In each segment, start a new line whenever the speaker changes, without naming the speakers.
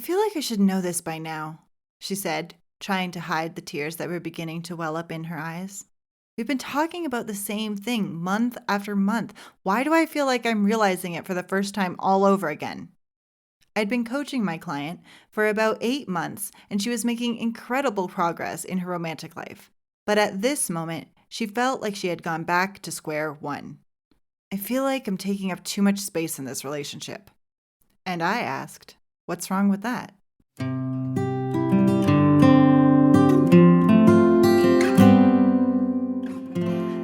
feel like I should know this by now, she said, trying to hide the tears that were beginning to well up in her eyes. We've been talking about the same thing month after month. Why do I feel like I'm realizing it for the first time all over again? I'd been coaching my client for about 8 months, and she was making incredible progress in her romantic life. But at this moment, she felt like she had gone back to square one. I feel like I'm taking up too much space in this relationship. And I asked, what's wrong with that?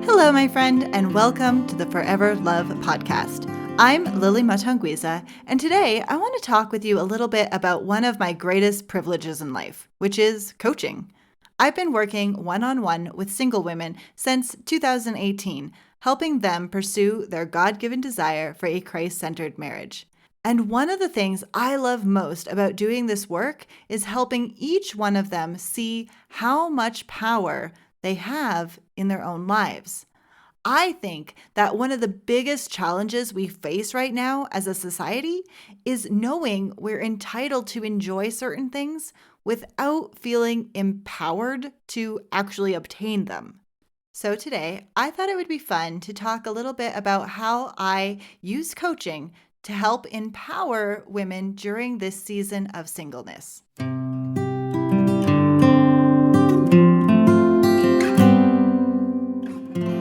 Hello, my friend, and welcome to the Forever Love podcast. I'm Lily Mtongwiza, and today I want to talk with you a little bit about one of my greatest privileges in life, which is coaching. I've been working one-on-one with single women since 2018, helping them pursue their God-given desire for a Christ-centered marriage. And one of the things I love most about doing this work is helping each one of them see how much power they have in their own lives. I think that one of the biggest challenges we face right now as a society is knowing we're entitled to enjoy certain things without feeling empowered to actually obtain them. So today, I thought it would be fun to talk a little bit about how I use coaching to help empower women during this season of singleness.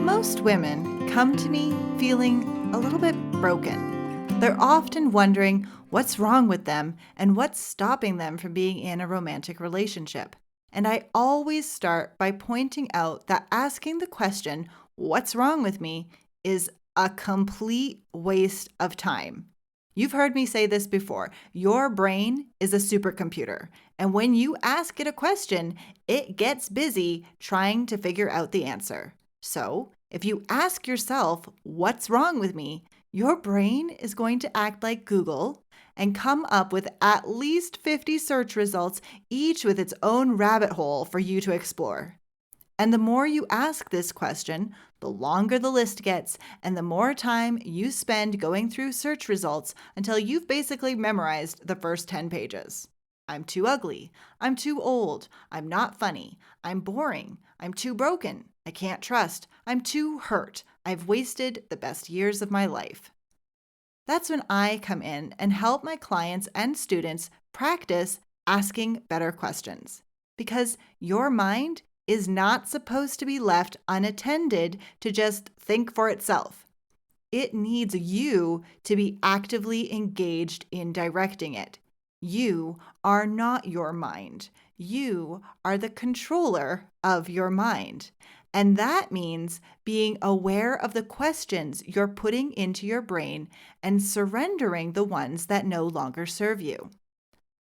Most women come to me feeling a little bit broken. They're often wondering what's wrong with them and what's stopping them from being in a romantic relationship. And I always start by pointing out that asking the question, what's wrong with me, is a complete waste of time. You've heard me say this before. Your brain is a supercomputer. And when you ask it a question, it gets busy trying to figure out the answer. So, if you ask yourself, what's wrong with me? Your brain is going to act like Google and come up with at least 50 search results, each with its own rabbit hole for you to explore. And the more you ask this question, the longer the list gets and the more time you spend going through search results until you've basically memorized the first 10 pages. I'm too ugly. I'm too old. I'm not funny. I'm boring. I'm too broken. I can't trust. I'm too hurt. I've wasted the best years of my life. That's when I come in and help my clients and students practice asking better questions. Because your mind is not supposed to be left unattended to just think for itself. It needs you to be actively engaged in directing it. You are not your mind. You are the controller of your mind. And that means being aware of the questions you're putting into your brain and surrendering the ones that no longer serve you.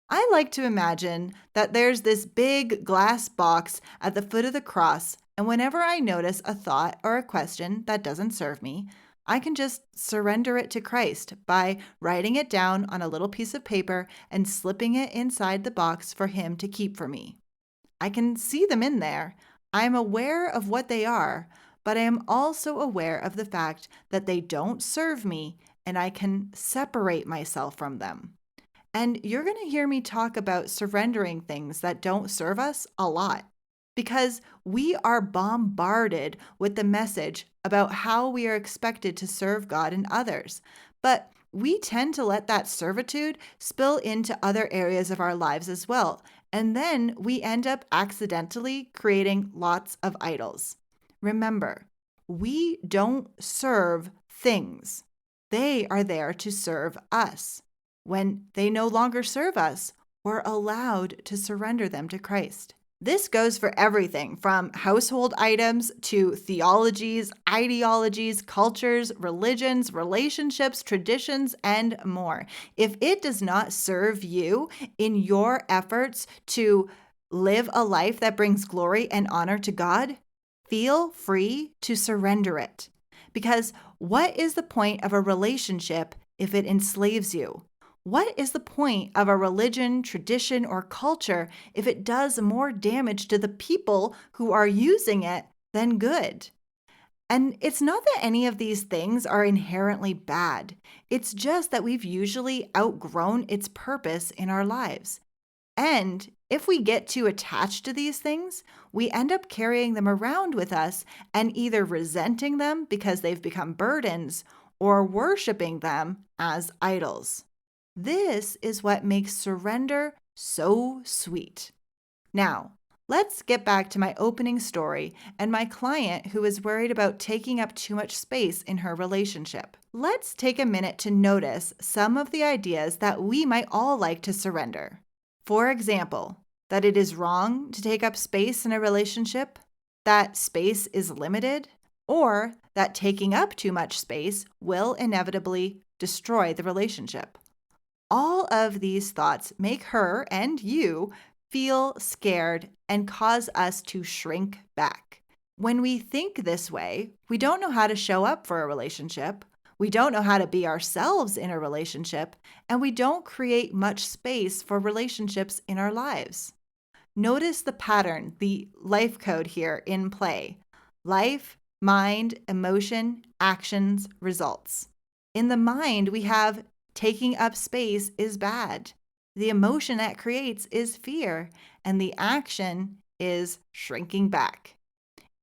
I like to imagine that there's this big glass box at the foot of the cross, and whenever I notice a thought or a question that doesn't serve me, I can just surrender it to Christ by writing it down on a little piece of paper and slipping it inside the box for Him to keep for me. I can see them in there. I am aware of what they are, but I am also aware of the fact that they don't serve me and I can separate myself from them. And you're going to hear me talk about surrendering things that don't serve us a lot because we are bombarded with the message about how we are expected to serve God and others. But we tend to let that servitude spill into other areas of our lives as well. And then we end up accidentally creating lots of idols. Remember, we don't serve things. They are there to serve us. When they no longer serve us, we're allowed to surrender them to Christ. This goes for everything from household items to theologies, ideologies, cultures, religions, relationships, traditions, and more. If it does not serve you in your efforts to live a life that brings glory and honor to God, feel free to surrender it. Because what is the point of a relationship if it enslaves you? What is the point of a religion, tradition, or culture if it does more damage to the people who are using it than good? And it's not that any of these things are inherently bad. It's just that we've usually outgrown its purpose in our lives. And if we get too attached to these things, we end up carrying them around with us and either resenting them because they've become burdens or worshiping them as idols. This is what makes surrender so sweet. Now, let's get back to my opening story and my client who is worried about taking up too much space in her relationship. Let's take a minute to notice some of the ideas that we might all like to surrender. For example, that it is wrong to take up space in a relationship, that space is limited, or that taking up too much space will inevitably destroy the relationship. All of these thoughts make her and you feel scared and cause us to shrink back. When we think this way, we don't know how to show up for a relationship. We don't know how to be ourselves in a relationship, and we don't create much space for relationships in our lives. Notice the pattern, the life code here in play. Life, mind, emotion, actions, results. In the mind, we have taking up space is bad. The emotion that creates is fear, and the action is shrinking back.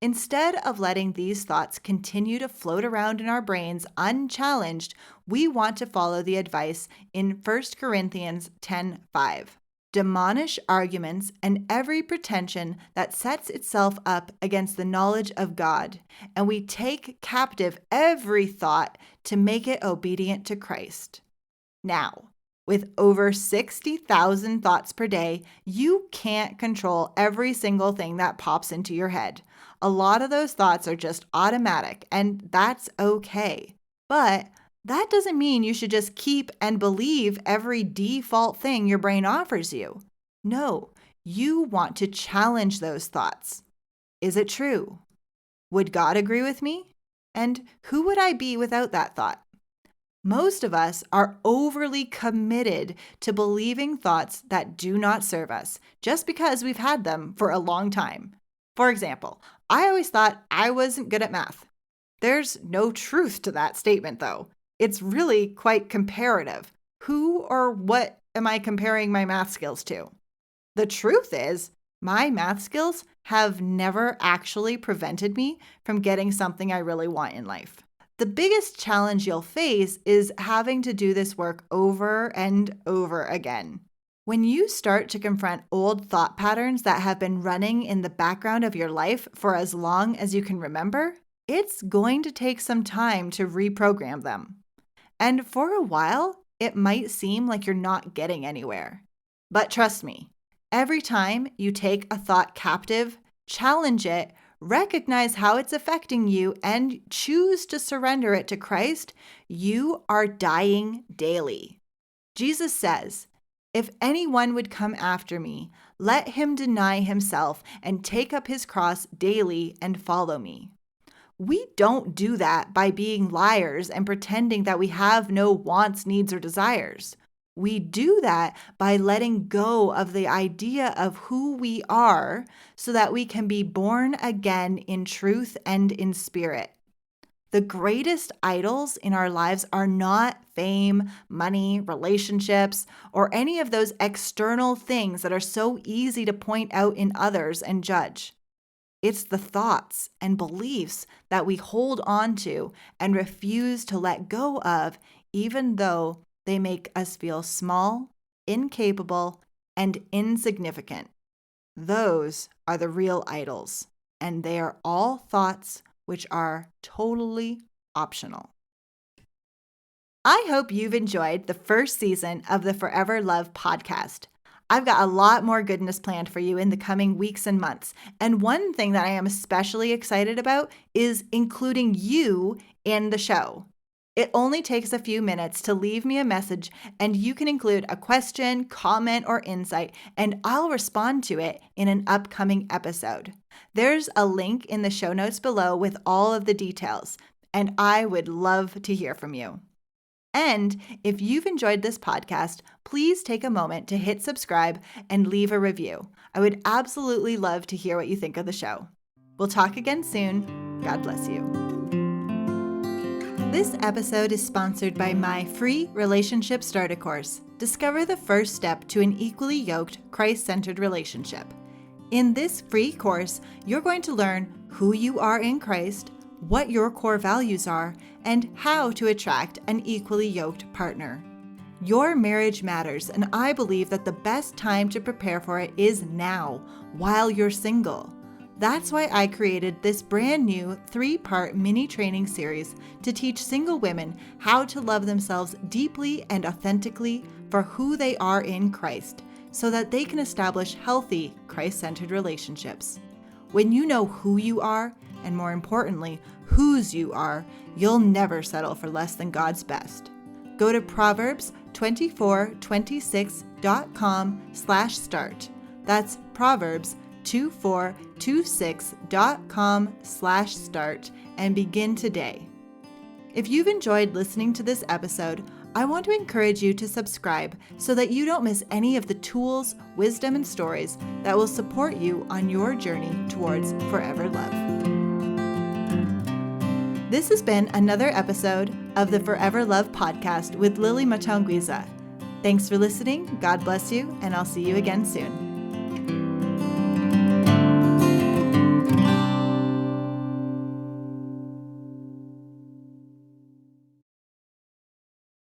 Instead of letting these thoughts continue to float around in our brains unchallenged, we want to follow the advice in 1 Corinthians 10:5. Demolish arguments and every pretension that sets itself up against the knowledge of God, and we take captive every thought to make it obedient to Christ. Now, with over 60,000 thoughts per day, you can't control every single thing that pops into your head. A lot of those thoughts are just automatic, and that's okay. But that doesn't mean you should just keep and believe every default thing your brain offers you. No, you want to challenge those thoughts. Is it true? Would God agree with me? And who would I be without that thought? Most of us are overly committed to believing thoughts that do not serve us just because we've had them for a long time. For example, I always thought I wasn't good at math. There's no truth to that statement, though. It's really quite comparative. Who or what am I comparing my math skills to? The truth is, my math skills have never actually prevented me from getting something I really want in life. The biggest challenge you'll face is having to do this work over and over again. When you start to confront old thought patterns that have been running in the background of your life for as long as you can remember, it's going to take some time to reprogram them. And for a while, it might seem like you're not getting anywhere. But trust me, every time you take a thought captive, challenge it, recognize how it's affecting you, and choose to surrender it to Christ, you are dying daily. Jesus says, "If anyone would come after me, let him deny himself and take up his cross daily and follow me." We don't do that by being liars and pretending that we have no wants, needs, or desires. We do that by letting go of the idea of who we are so that we can be born again in truth and in spirit. The greatest idols in our lives are not fame, money, relationships, or any of those external things that are so easy to point out in others and judge. It's the thoughts and beliefs that we hold on to and refuse to let go of, even though they make us feel small, incapable, and insignificant. Those are the real idols, and they are all thoughts which are totally optional. I hope you've enjoyed the first season of the Forever Love podcast. I've got a lot more goodness planned for you in the coming weeks and months. And one thing that I am especially excited about is including you in the show. It only takes a few minutes to leave me a message, and you can include a question, comment, or insight, and I'll respond to it in an upcoming episode. There's a link in the show notes below with all of the details, and I would love to hear from you. And if you've enjoyed this podcast, please take a moment to hit subscribe and leave a review. I would absolutely love to hear what you think of the show. We'll talk again soon. God bless you. This episode is sponsored by my free Relationship Starter course. Discover the first step to an equally yoked, Christ-centered relationship. In this free course, you're going to learn who you are in Christ, what your core values are, and how to attract an equally yoked partner. Your marriage matters, and I believe that the best time to prepare for it is now, while you're single. That's why I created this brand new 3-part mini training series to teach single women how to love themselves deeply and authentically for who they are in Christ, so that they can establish healthy, Christ-centered relationships. When you know who you are, and more importantly, whose you are, you'll never settle for less than God's best. Go to Proverbs2426.com/start. That's Proverbs2426.com/start and begin today. If you've enjoyed listening to this episode, I want to encourage you to subscribe so that you don't miss any of the tools, wisdom, and stories that will support you on your journey towards forever love. This has been another episode of the Forever Love podcast with Lily Mtongwiza. Thanks for listening, God bless you, and I'll see you again soon.